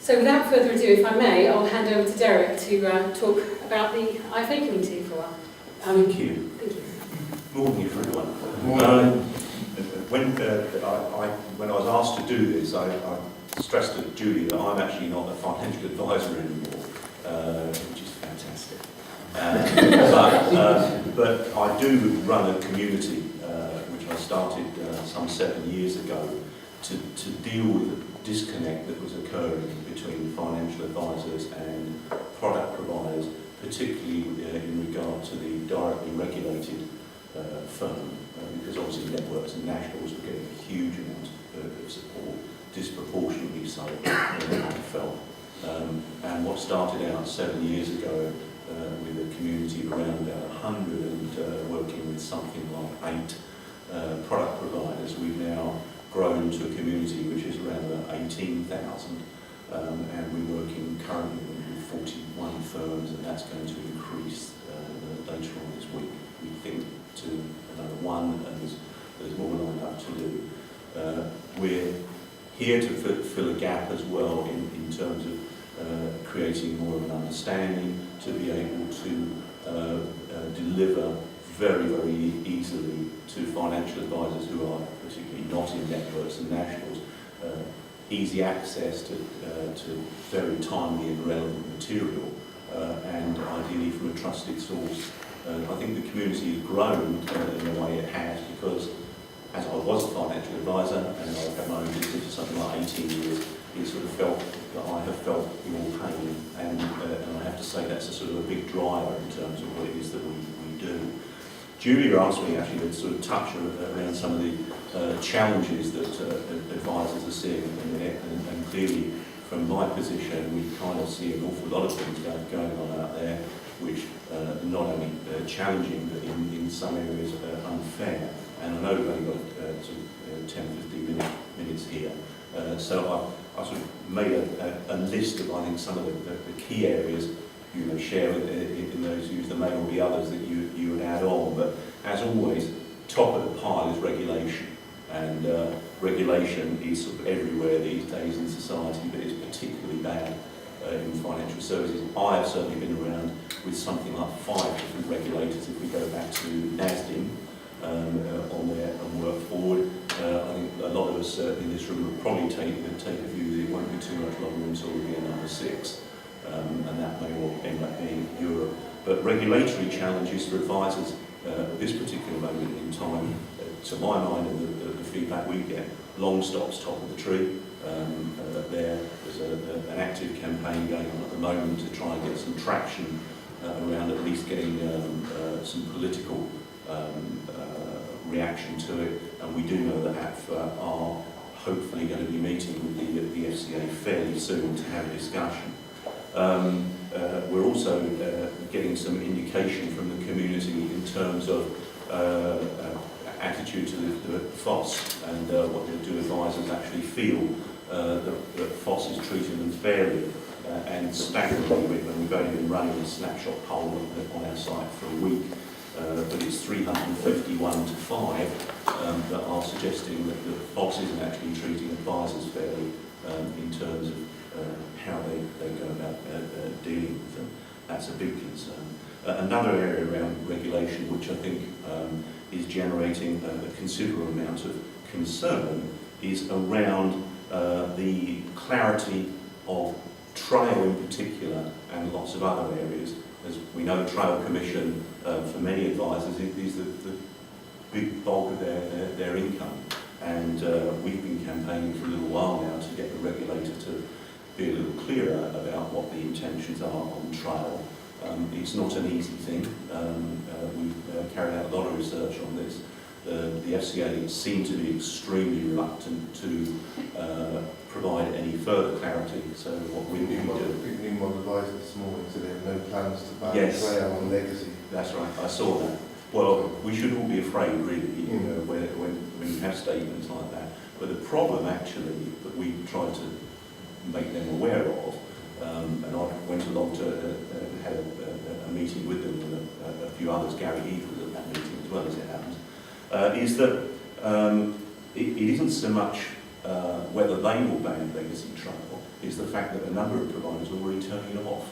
So without further ado, if I may, I'll hand over to Derek to talk about the IFA community for a while. Thank you. Thank you. Morning, everyone. When I was asked to do this, I stressed to Julie that I'm actually not a financial advisor anymore, which is fantastic. But I do run a community, which I started some 7 years ago, to deal with the disconnect that was occurring between financial advisors and product providers, particularly in regard to the directly regulated firm, because obviously networks and nationals were getting a huge amount of support, disproportionately so, I felt. And what started out 7 years ago with a community of around about 100 and working with something like 8 product providers, we've now grown to a community which is around about 18,000, and we're working currently with 41 firms, and that's going to increase later on this week, we think, to another one, and there's more lined up to do. We're here to fill a gap as well in terms of creating more of an understanding, to be able to deliver very, very easily to financial advisors who are particularly not in networks and nationals, easy access to very timely and relevant material, and ideally from a trusted source. I think the community has grown in the way it has because, as I was a financial advisor and I've had my own business for something like 18 years, it sort of felt that I have felt your pain, and I have to say that's a sort of a big driver in terms of what it is that we do. Julia asked me actually to sort of touch around some of the challenges that advisors are seeing at the minute, and clearly from my position we kind of see an awful lot of things going on out there which are not only challenging but in some areas are unfair. And I know we've only got sort of 10-15 minutes here, so I sort of made a list of, I think, some of the key areas you may share in those views. There may well be others that you would add on, but as always, top of the pile is regulation, and regulation is sort of everywhere these days in society, but it's particularly bad in financial services. I have certainly been around with something like 5 different regulators if we go back to NASDAQ on there and work forward. I think a lot of us in this room will probably take a view that it won't be too much longer until we get number 6. And that may well end up being Europe. But regulatory challenges for advisors at this particular moment in time, to my mind and the feedback we get, long stops top of the tree. There's an active campaign going on at the moment to try and get some traction around at least getting some political reaction to it, and we do know that AFA are hopefully going to be meeting with the FCA fairly soon to have a discussion. We're also getting some indication from the community in terms of attitude to the FOS, and what do advisors actually feel that FOS is treating them fairly. And staggeringly, when we've only been running a snapshot poll on our site for a week, but it's 351 to 5 that are suggesting that the FOS isn't actually treating advisors fairly in terms of how they go about dealing with them. That's a big concern. Another area around regulation, which I think is generating a considerable amount of concern, is around the clarity of trail in particular, and lots of other areas. As we know, trail commission for many advisors is the big bulk of their income, and we've been campaigning for a little while now to get the regulator to be a little clearer about what the intentions are on trail. It's not an easy thing. We've carried out a lot of research on this. The FCA seem to be extremely reluctant to provide any further clarity. So what we do... New Model advised this morning, so they have no plans to ban trail on legacy. That's right, I saw that. Well, we should all be afraid, really, you know, when you have statements like that. But the problem, actually, that we try to make them aware of, and I went along to had a meeting with them and a few others. Gary Heath was at that meeting as well, as it happens, is that it isn't so much whether they will ban legacy trail is the fact that a number of providers are already turning it off.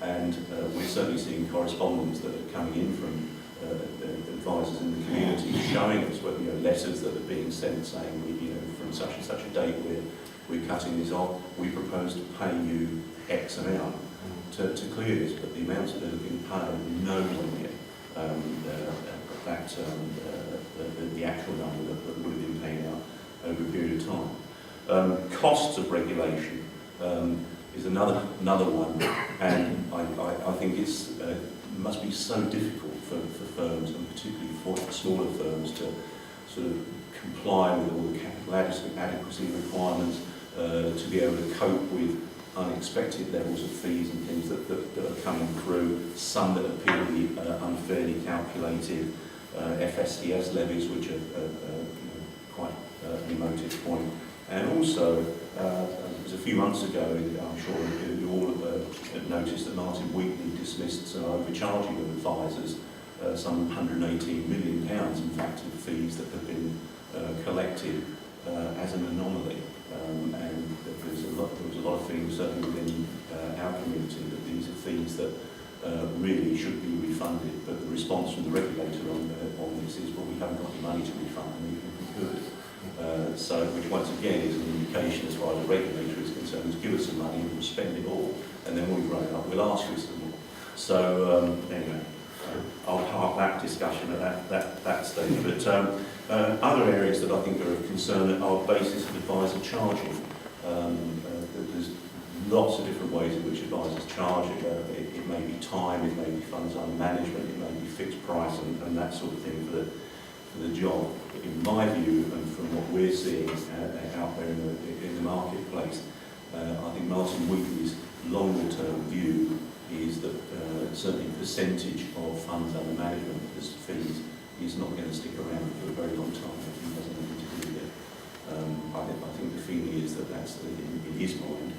And we're certainly seeing correspondence that are coming in from advisors in the community showing us whether, letters that are being sent saying, from such and such a date we're cutting this off, we propose to pay you X amount to clear this, but the amounts that are being paid are nowhere near the actual number that would have been paid out over a period of time. Costs of regulation is another one, and I think it must be so difficult for firms, and particularly for smaller firms, to sort of comply with all the capital adequacy requirements, to be able to cope with unexpected levels of fees and things that are coming through, some that appear to be unfairly calculated, FSCS levies which are quite an emotive point. And also, it was a few months ago, I'm sure you all have noticed that Martin Wheatley dismissed some overcharging of advisors, some £118 million in fact of fees that have been collected as an anomaly. And there was a lot of fees certainly within our community that these are fees that really should be refunded, but the response from the regulator on this is, well, we haven't got the money to refund them even if we could. So, which once again is an indication as far as the regulator is concerned, is give us some money and we'll spend it all, and then when we've run it up, we'll ask for some more. So, anyway, I'll park that discussion at that stage. But other areas that I think are of concern are basis of advisor charging. There's lots of different ways in which advisors charge. It may be time, it may be funds under management, it may be fixed price and that sort of thing for the job. In my view, and from what we're seeing out there in the marketplace, I think Martin Wheatley's longer-term view is that certainly a percentage of funds under management as fees is not going to stick around for a very long time if he doesn't have anything to do with it. I think the feeling is that that's in his mind.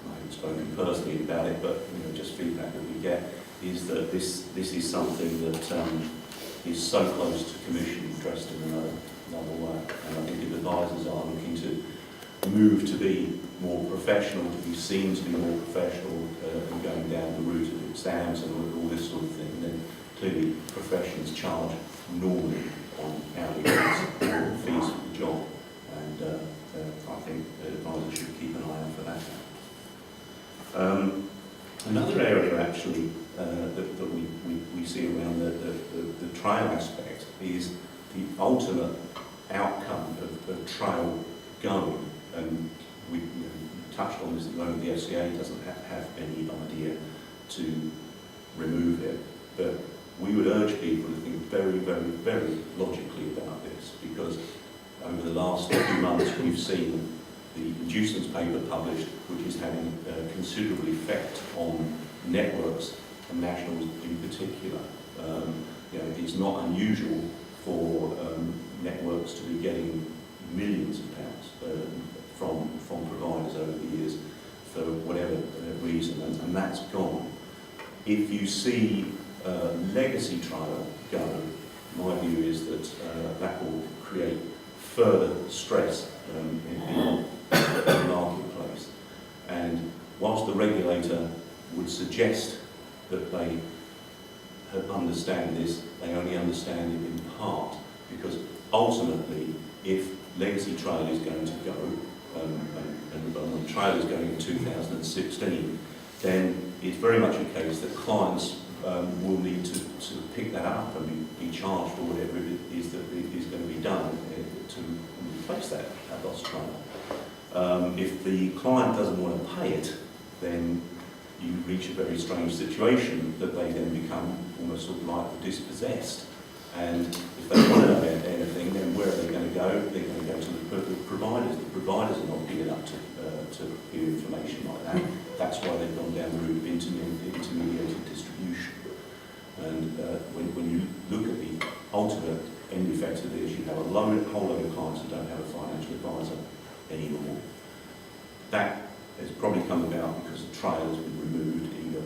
I haven't spoken personally about it, but just feedback that we get is that this is something that is so close to commission dressed in another way. And I think if advisors are looking to move to be more professional, to be seen to be more professional, and going down the route of exams and all this sort of thing, then clearly professions charge normally on hourly rates or fees for the job. And I think advisors should keep an eye out for that. Another area actually that we see around the trail aspect is the ultimate outcome of trail going. And we touched on this at the moment. The FCA doesn't have any idea to remove it, but we would urge people to think very, very, very logically about this, because over the last few months we've seen the inducements paper published, which is having a considerable effect on networks and nationals in particular. It's not unusual for networks to be getting millions of pounds from providers over the years for whatever reason, and that's gone. If you see legacy trail go, my view is that that will create further stress in the marketplace. And whilst the regulator would suggest that they understand this, they only understand it in part, because ultimately, if legacy trail is going to go, and the trail is going in 2016, then it's very much a case that clients will need to sort of pick that up and be charged for whatever it is that is going to be done to replace that lost trail. If the client doesn't want to pay it, then you reach a very strange situation that they then become almost sort of like dispossessed. And if they want to know anything, then where are they going to go? They're going to go to the providers. The providers are not big enough to give information like that. That's why they've gone down the route of intermediated distribution. And when you look at the ultimate end effect of this, you have a whole load of clients who don't have a financial advisor anymore. That has probably come about because the trail has been removed either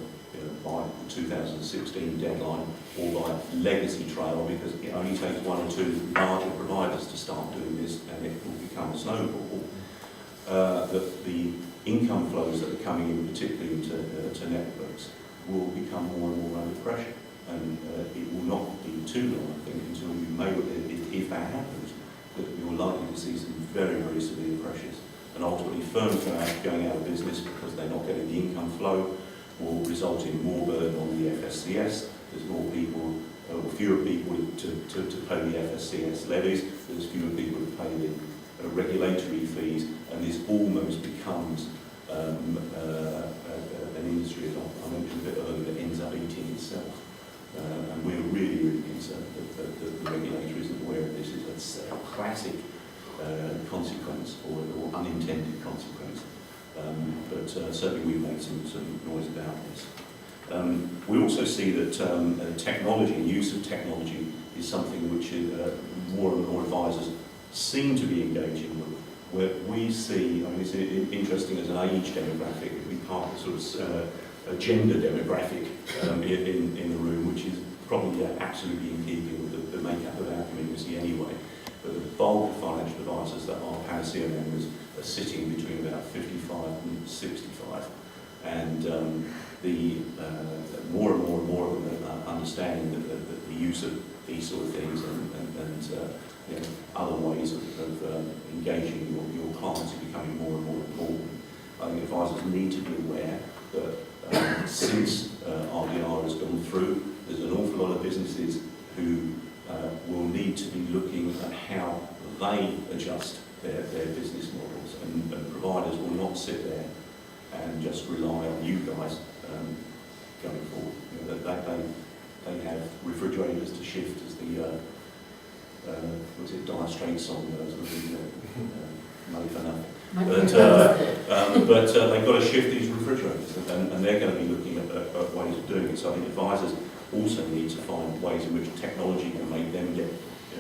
by the 2016 deadline or by legacy trail, because it only takes one or two larger providers to start doing this and it will become a snowball. That the income flows that are coming in, particularly to networks, will become more and more under pressure. And it will not be too long, I think, until you may, if that happens, that you're likely to see some very, very severe pressures. And ultimately firms going out of business because they're not getting the income flow will result in more burden on the FSCS. There's more people, or fewer people to pay the FSCS levies. There's fewer people to pay the regulatory fees, and this almost becomes an industry, as I mentioned a bit earlier, that ends up eating itself. And we're really, really concerned that the regulator isn't aware of this. It's a classic consequence or unintended consequence. But certainly we've made some noise about this. We also see that technology and use of technology is something which more and more advisors seem to be engaging with. Where we see, I mean, it's interesting as an age demographic, it would be part of sort of a gender demographic in the room, which is probably absolutely in keeping with the makeup of our community anyway. But the bulk of financial advisors that are Panacea members are sitting between about 55 and 65. And the more and more of them are understanding that the use of these sort of things and you know, other ways of engaging your clients are becoming more and more important. I think advisors need to be aware that since RDR has gone through, there's an awful lot of businesses who will need to be looking at how they adjust their business models, and providers will not sit there and just rely on you guys going forward. You know, they have refrigerators to shift, as the what's it, Dire Straits song goes, money for nothing. But they've got to shift these refrigerators, and they're going to be looking at ways of doing it. So I think advisors also need to find ways in which technology can make them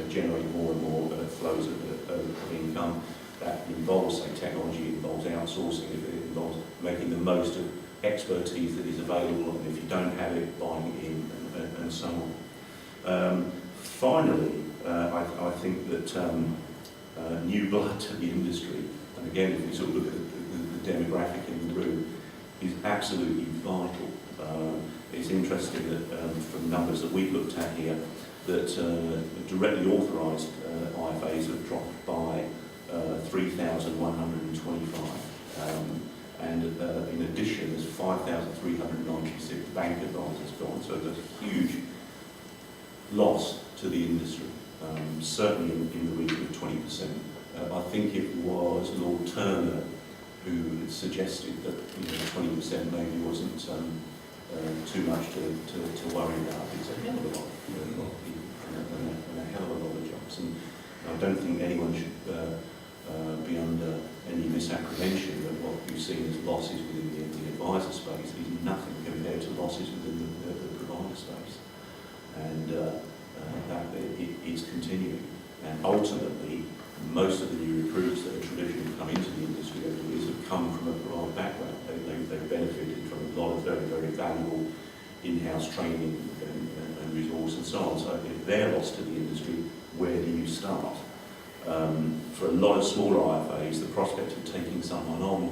generate more and more flows of income. That involves, say, technology, involves outsourcing, it involves making the most of expertise that is available, and if you don't have it, buying it in, and so on. Finally, I think that new blood to the industry, and again, if we sort of look at the demographic in the room, is absolutely vital. It's interesting that from numbers that we've looked at here, that directly authorised IFAs have dropped by 3,125. And in addition, there's 5,396 bank advisors gone, so there's a huge loss to the industry, certainly in the region of 20%. I think it was Lord Turner who had suggested that 20% maybe wasn't too much to worry about. It's a hell of a lot, and a hell of a lot of jobs. And I don't think anyone should be under any misapprehension that what you've seen as losses within the advisor space is nothing compared to losses within the provider space. And that it's continuing. And ultimately, most of the new recruits that have traditionally come into the industry over the years have come from a provider background. They've benefited from a lot of very, very valuable in-house training and resource and so on. So if they're lost to the industry, where do you start? For a lot of smaller IFAs, the prospect of taking someone on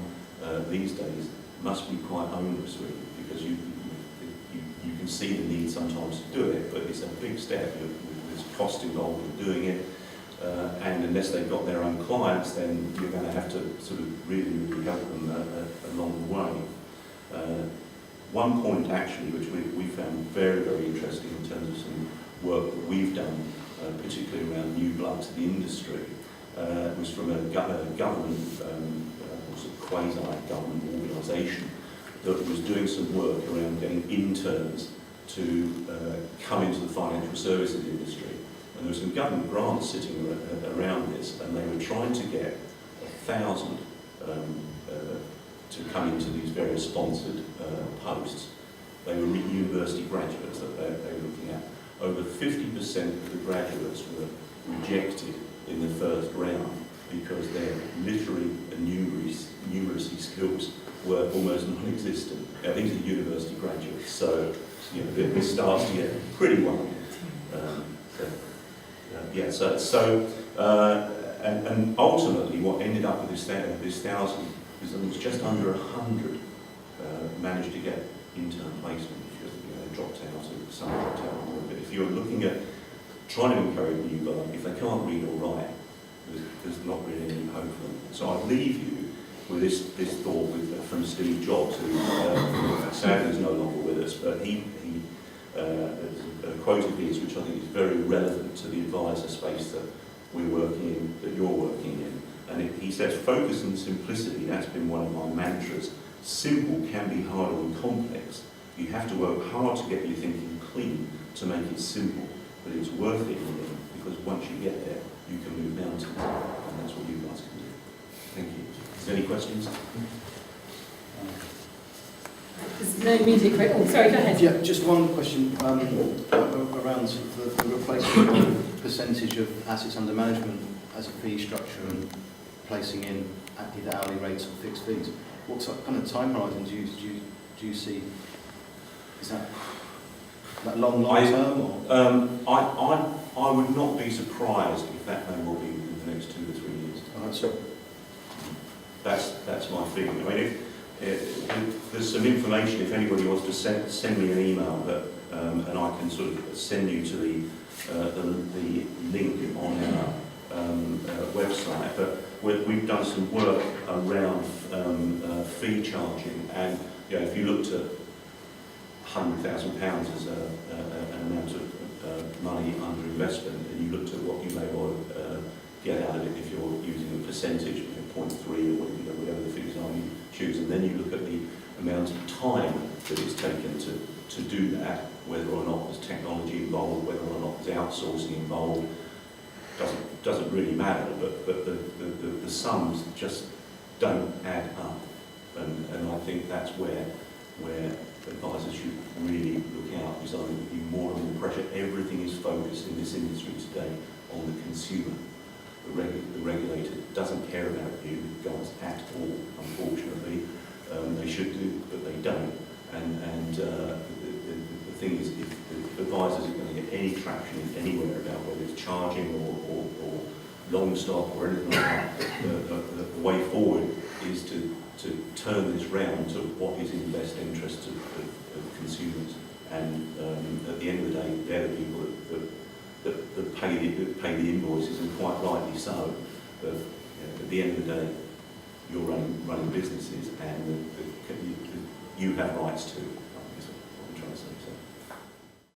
these days must be quite onerous, really, because you can see the need sometimes to do it, but it's a big step. There's cost involved in doing it, and unless they've got their own clients, then you're going to have to sort of really, really help them along the way. One point, actually, which we found very, very interesting in terms of some work that we've done, particularly around new blood to the industry, was from a government, quasi-government organisation that was doing some work around getting interns to come into the financial services industry. And there were some government grants sitting around this, and they were trying to get 1,000 to come into these various sponsored posts. They were university graduates that they were looking at. Over 50% of the graduates were rejected in the first round because their literary and numeracy skills were almost non-existent. Now, these are university graduates, so this starts to get pretty well. And ultimately, what ended up with this 1,000 is that it was just under 100 managed to get intern placement because they dropped out, or some dropped out. But if you're looking at trying to encourage new blood, if they can't read or write, there's not really any hope for them. So I'd leave you with this thought from Steve Jobs, who sadly is no longer with us, but he a quote of his which I think is very relevant to the advisor space that we're working in, that you're working in. And he says, focus and simplicity, that's been one of my mantras. Simple can be harder than complex. You have to work hard to get your thinking clean to make it simple, but it's worth it in the end, because once you get there, you can move mountains, and that's what you guys can do. Thank you. Is there any questions? There's no immediate question. Oh, sorry, go ahead. Yeah, just one question around sort of the replacement of percentage of assets under management as a fee structure and placing in either hourly rates or fixed fees. What kind of time horizon do you see? Is that long term? Or? I would not be surprised if that may well be in the next 2 to 3 years. Oh, that's it. That's my feeling. I mean, if there's some information, if anybody wants to send me an email, and I can sort of send you to the link on our website. But we've done some work around fee charging, and if you looked at £100,000 as an amount of money under investment, and you looked at what you may well get out of it if you're using a percentage, 0.3 or whatever the figures are you choose, and then you look at the amount of time that it's taken to do that, whether or not there's technology involved, whether or not there's outsourcing involved, doesn't really matter, but the sums just don't add up, and I think that's where advisors should really look out, because I think there'll be more and more pressure. Everything is focused in this industry today on the consumer. The regulator doesn't care about you guys at all, unfortunately. They should do, but they don't. And the thing is, if the advisors are going to get any traction anywhere about whether it's charging or long stop or anything like that, the way forward is to turn this round to what is in the best interest of consumers. And at the end of the day, they're the people that pay the invoices, and quite rightly so. But at the end of the day, you're running businesses, and you have rights to.